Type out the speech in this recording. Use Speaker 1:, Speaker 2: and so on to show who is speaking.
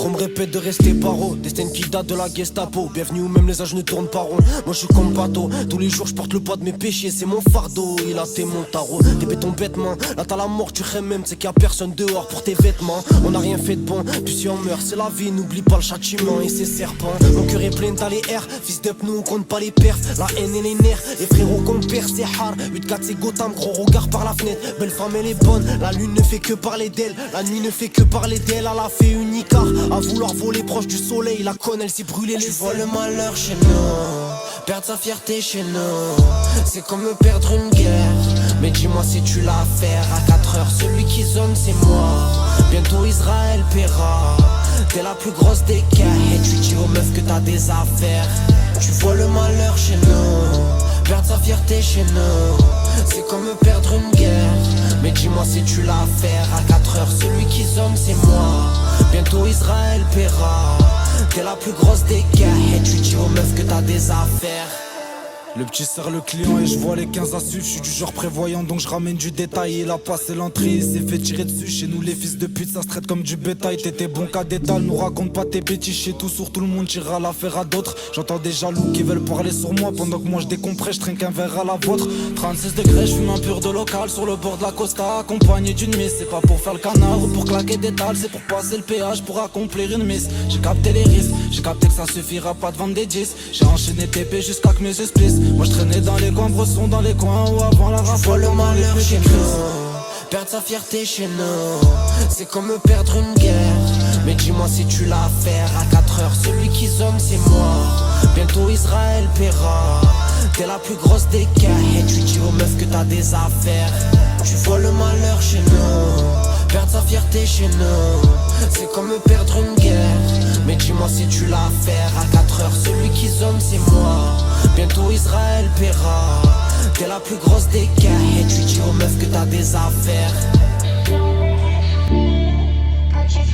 Speaker 1: Trop me répète de rester paro. Destin qui date de la Gestapo. Bienvenue où même les âges ne tournent pas rond. Moi je suis comme bateau. Tous les jours je porte le poids de mes péchés. C'est mon fardeau. Il a tes mon tarot. T'es béton bêtement. Là t'as la mort, tu rêves même. C'est qu'il y a personne dehors pour tes vêtements. On n'a rien fait de bon. Puis si on meurt, c'est la vie. N'oublie pas le châtiment et ses serpents. Mon cœur est plein, t'as les airs. Fils d'up, nous on compte pas les perfs. La haine et les nerfs. Les frérots qu'on perd, c'est hard. 8-4 c'est Gotham. Gros regard par la fenêtre. Belle femme, elle est bonne. La lune ne fait que parler d'elle. La nuit ne fait que parler d'elle. Elle a fait une icard. À vouloir voler proche du soleil. La conne, elle s'est brûlée les ailes.
Speaker 2: Tu vois le malheur chez nous, perdre sa fierté chez nous, c'est comme perdre une guerre. Mais dis-moi si tu l'as à faire. À 4 heures, celui qui zone c'est moi. Bientôt Israël paiera. T'es la plus grosse des guerres. Et tu dis aux meufs que t'as des affaires. Tu vois le malheur chez nous, perdre sa fierté chez nous, c'est comme perdre une guerre. Mais dis-moi si tu l'as à faire. À 4 heures, celui qui zone c'est moi. Bientôt Israël paiera. T'es la plus grosse des guerres. Et tu dis aux meufs que t'as des affaires.
Speaker 3: Le petit sert le client et je vois les 15 à suivre. Je suis du genre prévoyant donc je ramène du détail. Il a passé l'entrée, il s'est fait tirer dessus. Chez nous les fils de pute ça se traite comme du bétail. T'étais bon qu'à détail, nous raconte pas tes bêtises. Chez tout sur tout le monde tirera l'affaire à d'autres. J'entends des jaloux qui veulent parler sur moi. Pendant que moi je décompresse, je trinque un verre à la vôtre. 36 degrés, je fume un pur de local sur le bord de la Costa. Accompagné d'une mise, c'est pas pour faire le canard ou pour claquer des dalles. C'est pour passer le péage, pour accomplir une mise. J'ai capté les risques, j'ai capté que ça suffira pas de vendre des 10. J'ai enchaîné TP jusqu'à que mes esprits. Moi je traînais dans les coins, bressons dans les coins où avant la rafale.
Speaker 2: Tu vois le malheur chez nous, perdre sa fierté chez nous, c'est comme perdre une guerre. Mais dis-moi si tu l'as à faire. À 4 heures, celui qui zone c'est moi. Bientôt Israël paiera. T'es la plus grosse des guerres. Et tu dis aux meufs que t'as des affaires. Tu vois le malheur chez nous, perdre sa fierté chez nous, c'est comme perdre une guerre. Mais dis-moi si tu l'as à faire. À 4 heures, celui qui zone c'est moi. Bientôt Israël paiera. T'es la plus grosse des guerres. Et tu dis aux meufs que t'as des affaires.
Speaker 4: Purchase